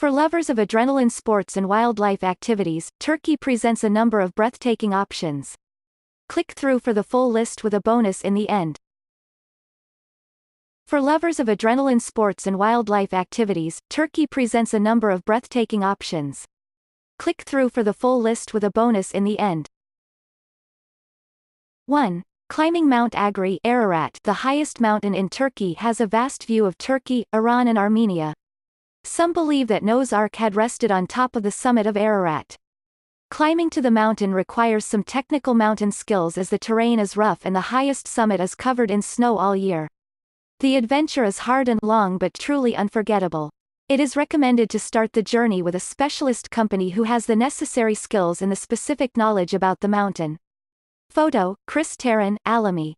For lovers of adrenaline sports and wildlife activities, Turkey presents a number of breathtaking options. Click through for the full list with a bonus in the end. For lovers of adrenaline sports and wildlife activities, Turkey presents a number of breathtaking options. Click through for the full list with a bonus in the end. 1. Climbing Mount Agri, Ararat. The highest mountain in Turkey has a vast view of Turkey, Iran and Armenia. Some believe that Noah's Ark had rested on top of the summit of Ararat. Climbing to the mountain requires some technical mountain skills as the terrain is rough and the highest summit is covered in snow all year. The adventure is hard and long but truly unforgettable. It is recommended to start the journey with a specialist company who has the necessary skills and the specific knowledge about the mountain. Photo, Chris Tarrant, Alamy.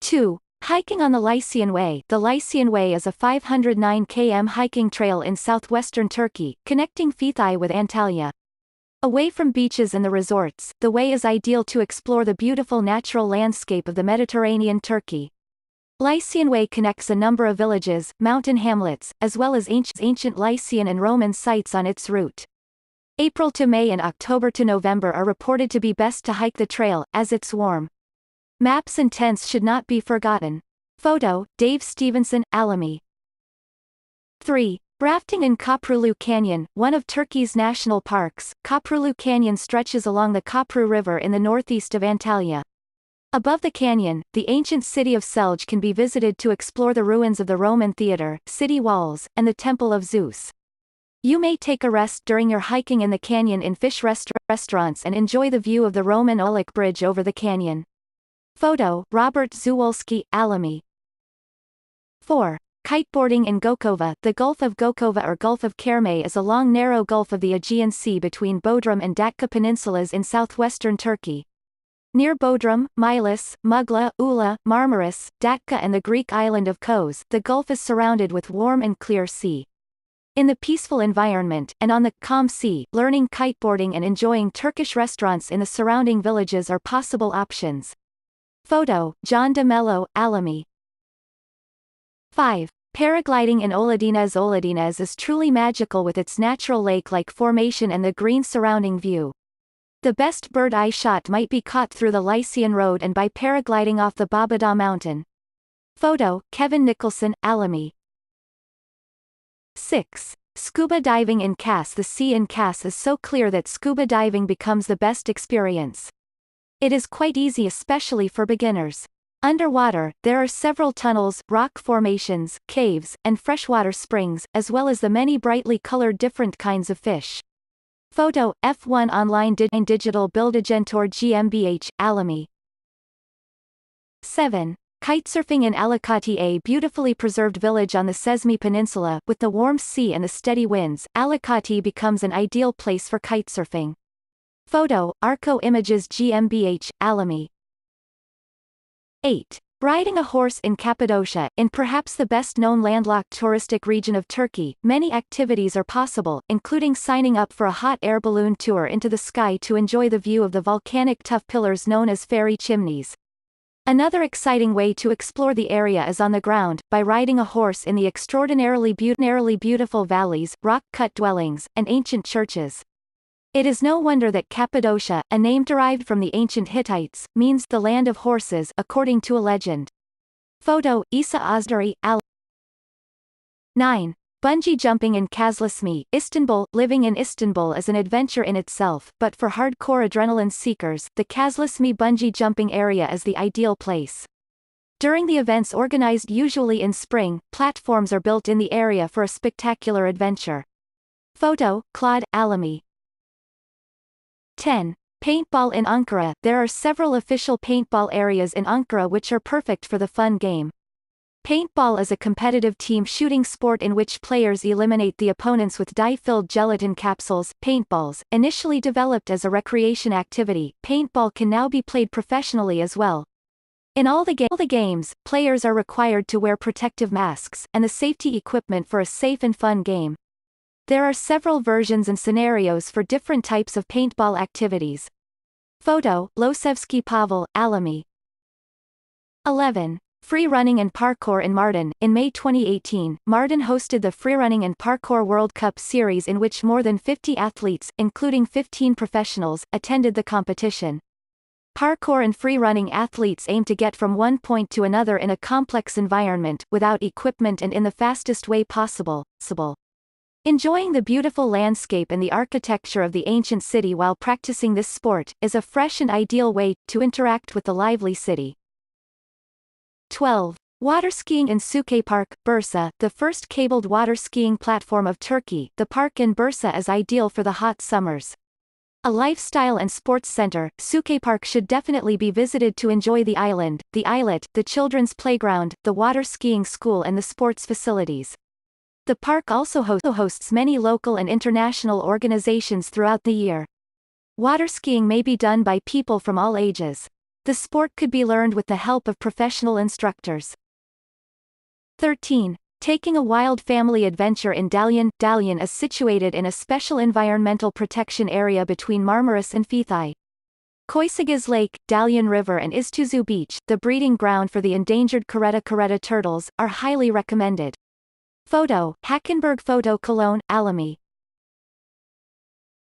2. Hiking on the Lycian Way. The Lycian Way is a 509 km hiking trail in southwestern Turkey, connecting Fethiye with Antalya. Away from beaches and the resorts, the way is ideal to explore the beautiful natural landscape of the Mediterranean Turkey. Lycian Way connects a number of villages, mountain hamlets, as well as ancient Lycian and Roman sites on its route. April to May and October to November are reported to be best to hike the trail, as it's warm. Maps and tents should not be forgotten. Photo, Dave Stevenson, Alamy. 3. Rafting in Köprülü Canyon. One of Turkey's national parks, Köprülü Canyon stretches along the Köprü River in the northeast of Antalya. Above the canyon, the ancient city of Selj can be visited to explore the ruins of the Roman theatre, city walls, and the Temple of Zeus. You may take a rest during your hiking in the canyon in fish restaurants and enjoy the view of the Roman Aulic Bridge over the canyon. Photo, Robert Zuwolski, Alamy. 4. Kiteboarding in Gokova. The Gulf of Gokova or Gulf of Kerme is a long narrow gulf of the Aegean Sea between Bodrum and Datça peninsulas in southwestern Turkey. Near Bodrum, Milas, Mugla, Ula, Marmaris, Datça and the Greek island of Kos, the gulf is surrounded with warm and clear sea. In the peaceful environment, and on the calm sea, learning kiteboarding and enjoying Turkish restaurants in the surrounding villages are possible options. Photo, John de Mello, Alamy. 5. Paragliding in Oladines. Oladines is truly magical with its natural lake-like formation and the green surrounding view. The best bird-eye shot might be caught through the Lycian Road and by paragliding off the Babada Mountain. Photo, Kevin Nicholson, Alamy. 6. Scuba diving in Kos. The sea in Kos is so clear that scuba diving becomes the best experience. It is quite easy especially for beginners. Underwater, there are several tunnels, rock formations, caves, and freshwater springs, as well as the many brightly colored different kinds of fish. Photo, F1 Online Digital Bildagentor GmbH, Alamy. 7. Kitesurfing in Alicante. A beautifully preserved village on the Sesmi Peninsula, with the warm sea and the steady winds, Alicante becomes an ideal place for kitesurfing. Photo, Arco Images GmbH, Alamy. 8. Riding a horse in Cappadocia. In perhaps the best-known landlocked touristic region of Turkey, many activities are possible, including signing up for a hot air balloon tour into the sky to enjoy the view of the volcanic tuff pillars known as fairy chimneys. Another exciting way to explore the area is on the ground, by riding a horse in the extraordinarily beautiful valleys, rock-cut dwellings, and ancient churches. It is no wonder that Cappadocia, a name derived from the ancient Hittites, means the land of horses, according to a legend. Photo, Isa Ozdari, Al. 9. Bungee jumping in Kazlasmi, Istanbul. Living in Istanbul is an adventure in itself, but for hardcore adrenaline seekers, the Kazlasmi bungee jumping area is the ideal place. During the events organized usually in spring, platforms are built in the area for a spectacular adventure. Photo, Claude, Alamy. 10. Paintball in Ankara. There are several official paintball areas in Ankara which are perfect for the fun game. Paintball is a competitive team shooting sport in which players eliminate the opponents with dye-filled gelatin capsules, paintballs. Initially developed as a recreation activity, paintball can now be played professionally as well. In all the games, players are required to wear protective masks, and the safety equipment for a safe and fun game. There are several versions and scenarios for different types of paintball activities. Photo, Losevsky Pavel, Alamy. 11. Free running and parkour in Mardin. In May 2018, Mardin hosted the Freerunning and Parkour World Cup series in which more than 50 athletes, including 15 professionals, attended the competition. Parkour and free-running athletes aim to get from one point to another in a complex environment, without equipment and in the fastest way possible. Enjoying the beautiful landscape and the architecture of the ancient city while practicing this sport, is a fresh and ideal way to interact with the lively city. 12. Water skiing in Suke Park, Bursa, the first cabled water skiing platform of Turkey. The park in Bursa is ideal for the hot summers. A lifestyle and sports center, Suke Park should definitely be visited to enjoy the island, the islet, the children's playground, the water skiing school and the sports facilities. The park also hosts many local and international organizations throughout the year. Water skiing may be done by people from all ages. The sport could be learned with the help of professional instructors. 13. Taking a wild family adventure in Dalyan. Dalyan is situated in a special environmental protection area between Marmaris and Fethiye. Koysagaz Lake, Dalyan River and Istuzu Beach, the breeding ground for the endangered caretta turtles, are highly recommended. Photo, Hackenberg Photo Cologne, Alamy.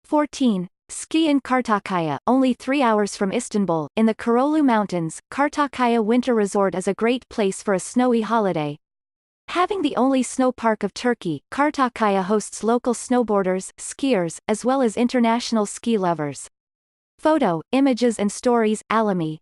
14. Ski in Kartakaya, only 3 hours from Istanbul, in the Karolu Mountains. Kartakaya Winter Resort is a great place for a snowy holiday. Having the only snow park of Turkey, Kartakaya hosts local snowboarders, skiers, as well as international ski lovers. Photo, images and stories, Alamy.